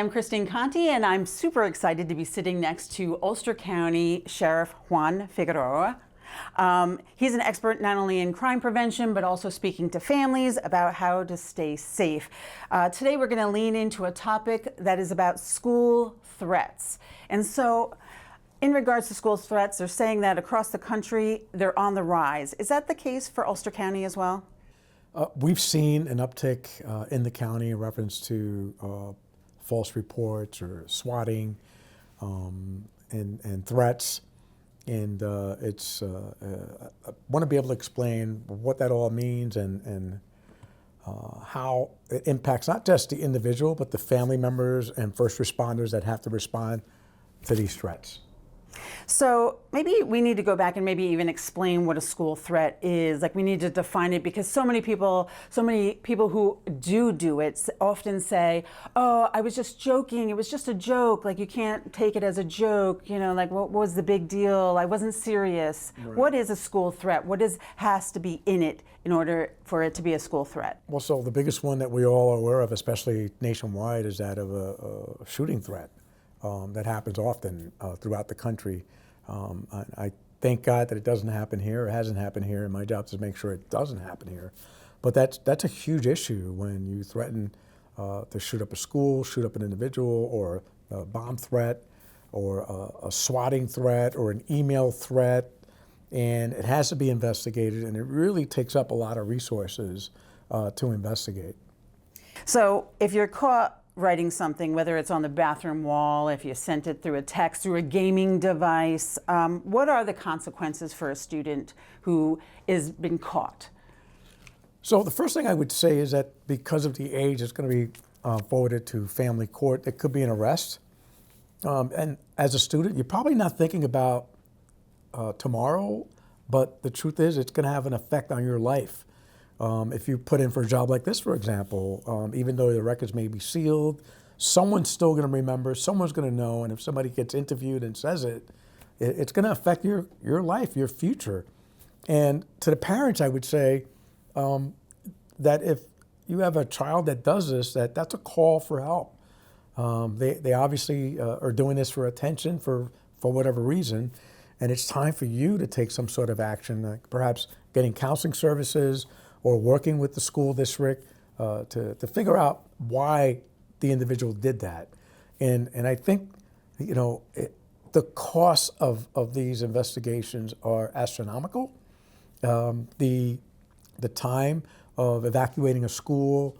I'm Christine Conti, and I'm super excited to be sitting next to Ulster County Sheriff Juan Figueroa. He's an expert not only in crime prevention, but also speaking to families about how to stay safe. Today, we're going to lean into a topic that is about school threats. And so, in regards to school threats, they're saying that across the country, they're on the rise. Is that the case for Ulster County as well? We've seen an uptick in the county in reference to false reports or swatting and threats. And I want to be able to explain what that all means and how it impacts not just the individual, but the family members and first responders that have to respond to these threats. So maybe we need to go back and maybe even explain what a school threat is. Like, we need to define it, because so many people who do it often say, "Oh, I was just joking. It was just a joke. Like, you can't take it as a joke. You know, like, what was the big deal? I wasn't serious." Right. What is a school threat? What has to be in it in order for it to be a school threat? Well, so the biggest one that we all are aware of, especially nationwide, is that of a shooting threat. That happens often throughout the country. I thank God that it doesn't happen here. It hasn't happened here, and my job is to make sure it doesn't happen here. But that's a huge issue when you threaten to shoot up a school, shoot up an individual, or a bomb threat, or a swatting threat, or an email threat, and it has to be investigated, and it really takes up a lot of resources to investigate. So if you're caught writing something, whether it's on the bathroom wall, if you sent it through a text, through a gaming device, what are the consequences for a student who is been caught? So the first thing I would say is that because of the age, it's going to be forwarded to family court. It could be an arrest. And as a student, you're probably not thinking about tomorrow, but the truth is it's going to have an effect on your life. If you put in for a job like this, for example, even though the records may be sealed, someone's still going to remember, someone's going to know, and if somebody gets interviewed and says it, it's going to affect your life, your future. And to the parents, I would say that if you have a child that does this, that's a call for help. They obviously are doing this for attention, for whatever reason, and it's time for you to take some sort of action, like perhaps getting counseling services, or working with the school district to figure out why the individual did that. And I think, the costs of these investigations are astronomical. The time of evacuating a school,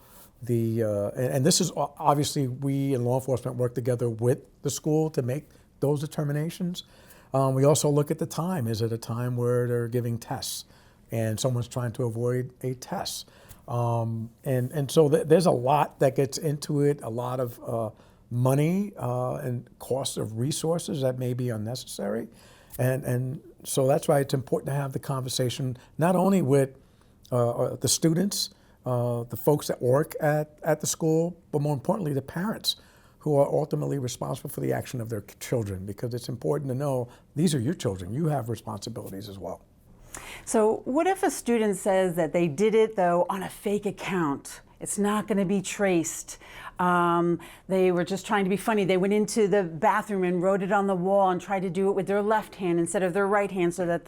and this is obviously, we in law enforcement work together with the school to make those determinations. We also look at the time. Is it a time where they're giving tests and someone's trying to avoid a test? And so there's a lot that gets into it, a lot of money and cost of resources that may be unnecessary. And so that's why it's important to have the conversation, not only with the students, the folks that work at the school, but more importantly, the parents who are ultimately responsible for the action of their children, because it's important to know these are your children. You have responsibilities as well. So what if a student says that they did it, though, on a fake account? It's not going to be traced. They were just trying to be funny. They went into the bathroom and wrote it on the wall and tried to do it with their left hand instead of their right hand, so that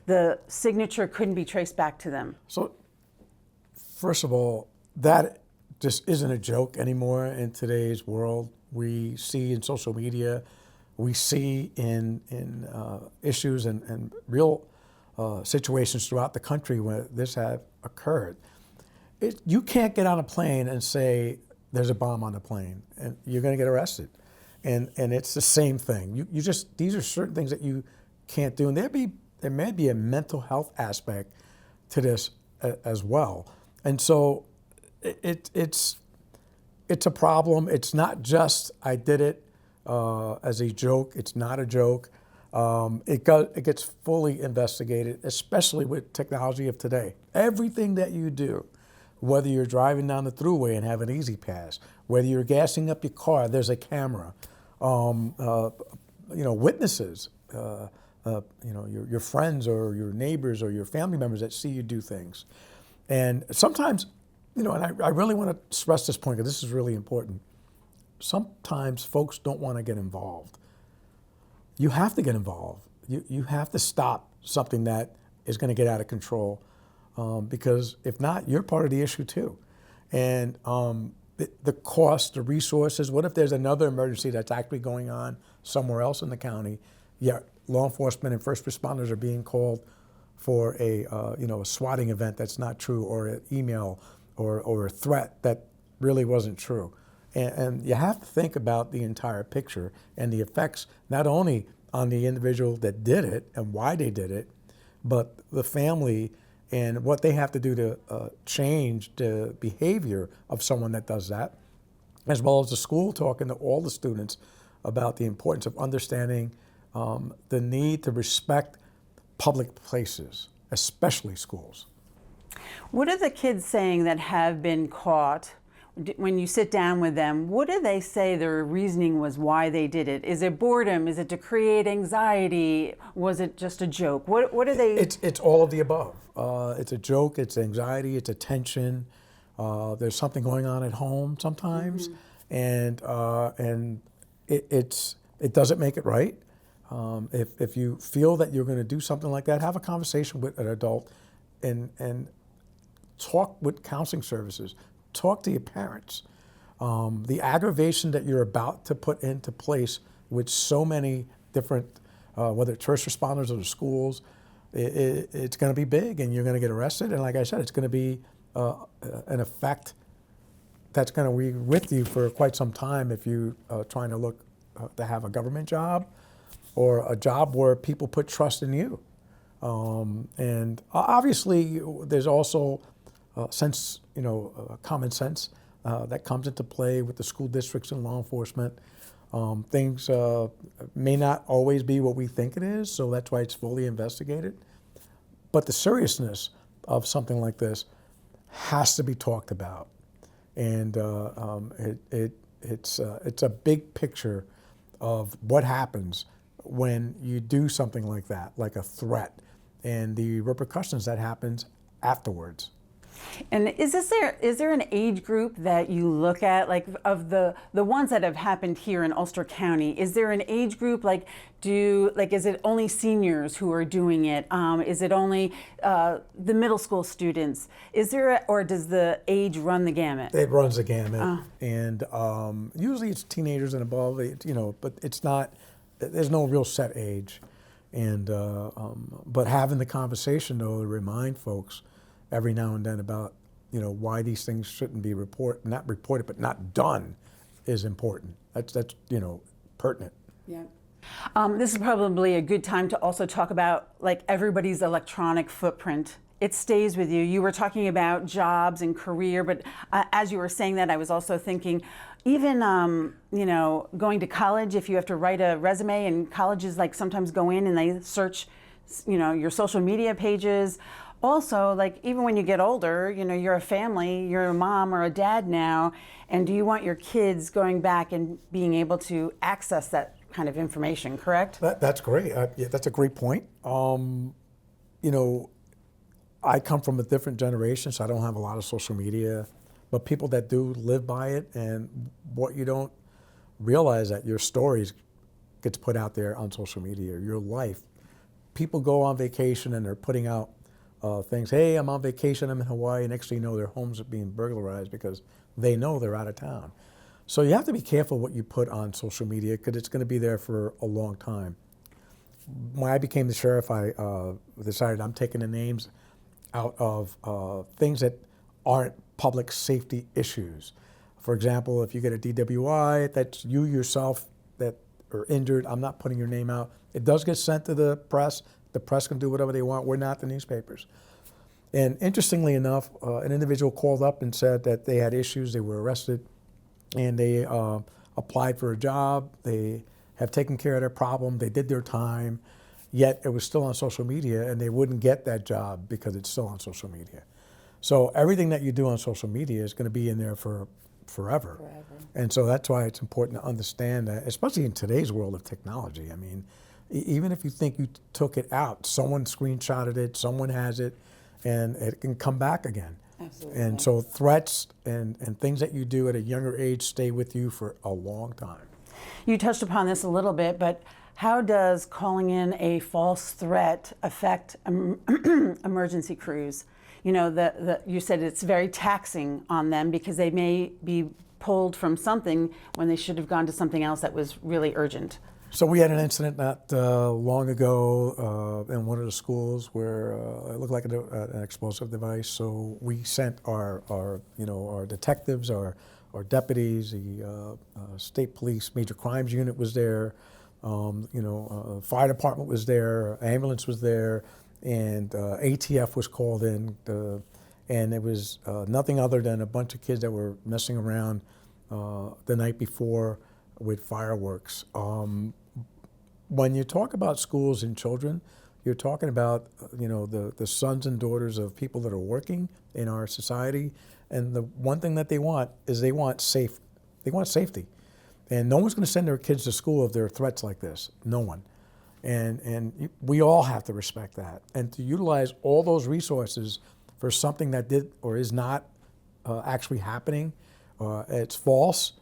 the signature couldn't be traced back to them. So first of all, that just isn't a joke anymore in today's world. We see in social media, we see in issues and real situations throughout the country where this have occurred. You can't get on a plane and say there's a bomb on the plane, and you're going to get arrested. And it's the same thing. These are certain things that you can't do, and there may be a mental health aspect to this as well. And so it's a problem. It's not just I did it as a joke. It's not a joke. It gets fully investigated, especially with technology of today. Everything that you do, whether you're driving down the thruway and have an easy pass, whether you're gassing up your car, there's a camera. Witnesses, your friends or your neighbors or your family members that see you do things. And sometimes, and I really want to stress this point, because this is really important. sometimes folks don't want to get involved. You have to get involved. You have to stop something that is going to get out of control, because if not, you're part of the issue too. And the cost, the resources, what if there's another emergency that's actually going on somewhere else in the county, yet law enforcement and first responders are being called for a swatting event that's not true, or an email or a threat that really wasn't true. And you have to think about the entire picture and the effects, not only on the individual that did it and why they did it, but the family and what they have to do to change the behavior of someone that does that, as well as the school talking to all the students about the importance of understanding the need to respect public places, especially schools. What are the kids saying that have been caught? When you sit down with them, what do they say their reasoning was why they did it? Is it boredom? Is it to create anxiety? Was it just a joke? What are they? It's all of the above. It's a joke, it's anxiety, it's attention. There's something going on at home sometimes, and it doesn't make it right. If you feel that you're going to do something like that, have a conversation with an adult and talk with counseling services. Talk to your parents. The aggravation that you're about to put into place with so many different, whether it's first responders or the schools, it's going to be big, and you're going to get arrested. And like I said, it's going to be an effect that's going to be with you for quite some time if you're trying to look to have a government job or a job where people put trust in you. And obviously, there's also common sense that comes into play with the school districts and law enforcement. Things may not always be what we think it is, so that's why it's fully investigated. But the seriousness of something like this has to be talked about, and it's a big picture of what happens when you do something like that, like a threat, and the repercussions that happens afterwards. And is there an age group that you look at, like of the ones that have happened here in Ulster County? Is there an age group, is it only seniors who are doing it? Is it only the middle school students? Or does the age run the gamut? It runs the gamut, and usually it's teenagers and above. But it's not. There's no real set age, and but having the conversation though to remind folks every now and then about why these things shouldn't be not reported but not done is important. That's pertinent. Yeah. This is probably a good time to also talk about everybody's electronic footprint. It stays with you. You were talking about jobs and career, but as you were saying that, I was also thinking, even going to college, if you have to write a resume, and colleges sometimes go in and they search, your social media pages. Also, even when you get older, you're a family, you're a mom or a dad now, and do you want your kids going back and being able to access that kind of information, correct? That's great. Yeah, that's a great point. I come from a different generation, so I don't have a lot of social media, but people that do live by it, and what you don't realize that your stories gets put out there on social media, your life. People go on vacation and they're putting out things, hey, I'm on vacation, I'm in Hawaii, next thing you know, their homes are being burglarized because they know they're out of town. So you have to be careful what you put on social media because it's going to be there for a long time. When I became the sheriff, I decided I'm taking the names out of things that aren't public safety issues. For example, if you get a DWI, that's you yourself that are injured, I'm not putting your name out. It does get sent to the press. The press can do whatever they want. We're not the newspapers. And interestingly enough, an individual called up and said that they had issues, they were arrested, and they applied for a job. They have taken care of their problem. They did their time, yet it was still on social media, and they wouldn't get that job because it's still on social media. So everything that you do on social media is going to be in there for forever. And so that's why it's important to understand that, especially in today's world of technology. I mean, even if you think you took it out, someone screenshotted it, someone has it, and it can come back again. Absolutely. And so threats and things that you do at a younger age stay with you for a long time. You touched upon this a little bit, but how does calling in a false threat affect emergency crews? You know, you said it's very taxing on them because they may be pulled from something when they should have gone to something else that was really urgent. So we had an incident not long ago in one of the schools where it looked like an explosive device. So we sent our detectives, our deputies, the state police major crimes unit was there. Fire department was there, ambulance was there, and ATF was called in. And it was nothing other than a bunch of kids that were messing around the night before with fireworks. When you talk about schools and children, you're talking about the sons and daughters of people that are working in our society, and the one thing that they want is they want safety, and no one's going to send their kids to school if there are threats like this. No one, and we all have to respect that, and to utilize all those resources for something that did or is not actually happening, it's false,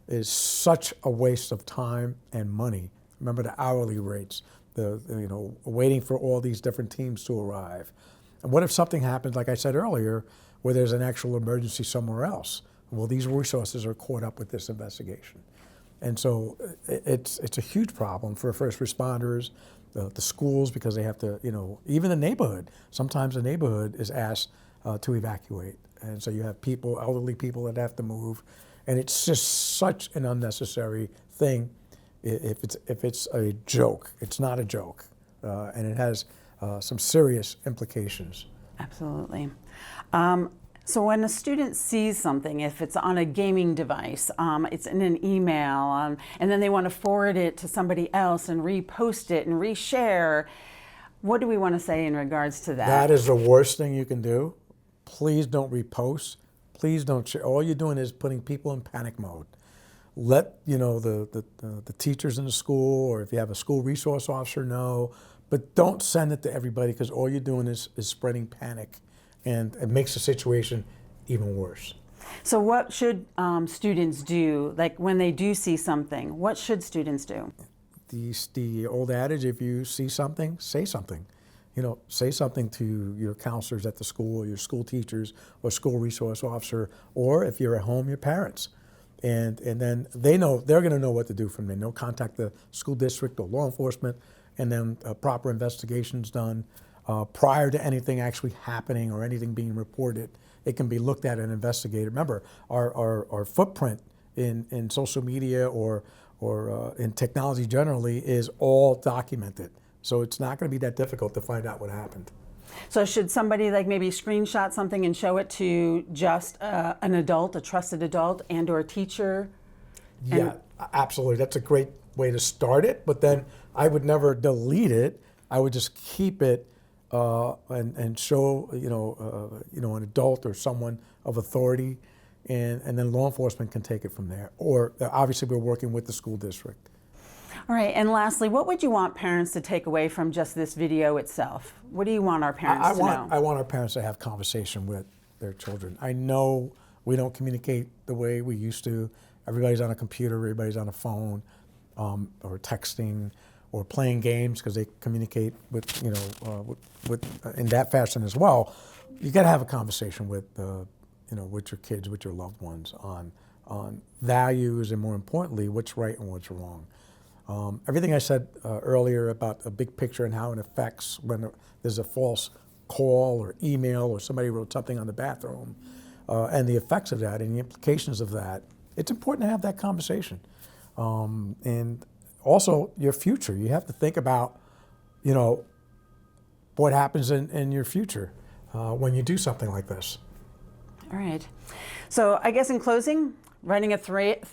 is such a waste of time and money. Remember the hourly rates, waiting for all these different teams to arrive. And what if something happens, like I said earlier, where there's an actual emergency somewhere else? Well, these resources are caught up with this investigation. And so it's a huge problem for first responders, the schools, because they have to, even the neighborhood. Sometimes the neighborhood is asked to evacuate. And so you have people, elderly people that have to move. And it's just such an unnecessary thing. If it's a joke, it's not a joke, and it has some serious implications. Absolutely. So when a student sees something, if it's on a gaming device, it's in an email, and then they want to forward it to somebody else and repost it and reshare, what do we want to say in regards to that? That is the worst thing you can do. Please don't repost. Please don't share. All you're doing is putting people in panic mode. Let the teachers in the school, or if you have a school resource officer, know, but don't send it to everybody, because all you're doing is spreading panic, and it makes the situation even worse. So what should students do, like when they do see something? What should students do? The old adage, if you see something, say something. Say something to your counselors at the school, your school teachers, or school resource officer, or if you're at home, your parents. And then they're going to know what to do from there. They'll contact the school district or law enforcement, and then proper investigations done prior to anything actually happening or anything being reported. It can be looked at and investigated. Remember, our footprint in social media or in technology generally is all documented. So it's not going to be that difficult to find out what happened. So should somebody maybe screenshot something and show it to just an adult, a trusted adult, and or a teacher? Yeah, absolutely. That's a great way to start it. But then I would never delete it. I would just keep it and show an adult or someone of authority, and then law enforcement can take it from there. Or obviously we're working with the school district. All right, and lastly, what would you want parents to take away from just this video itself? What do you want our parents to know? I want our parents to have conversation with their children. I know we don't communicate the way we used to. Everybody's on a computer, everybody's on a phone, or texting, or playing games, because they communicate with in that fashion as well. You got to have a conversation with with your kids, with your loved ones, on values, and more importantly, what's right and what's wrong. Everything I said earlier about a big picture and how it affects when there's a false call or email, or somebody wrote something on the bathroom, and the effects of that and the implications of that, it's important to have that conversation. And also your future. You have to think about, what happens in your future when you do something like this. All right. So I guess in closing, writing a threat,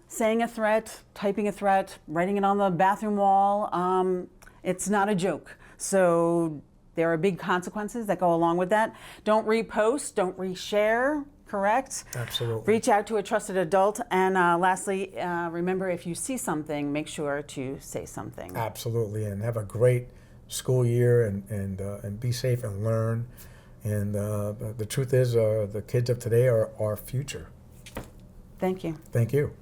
saying a threat, typing a threat, writing it on the bathroom wall, it's not a joke. So there are big consequences that go along with that. Don't repost, don't reshare, correct? Absolutely. Reach out to a trusted adult. And lastly, remember, if you see something, make sure to say something. Absolutely, and have a great school year, and be safe and learn. And the truth is, the kids of today are our future. Thank you. Thank you.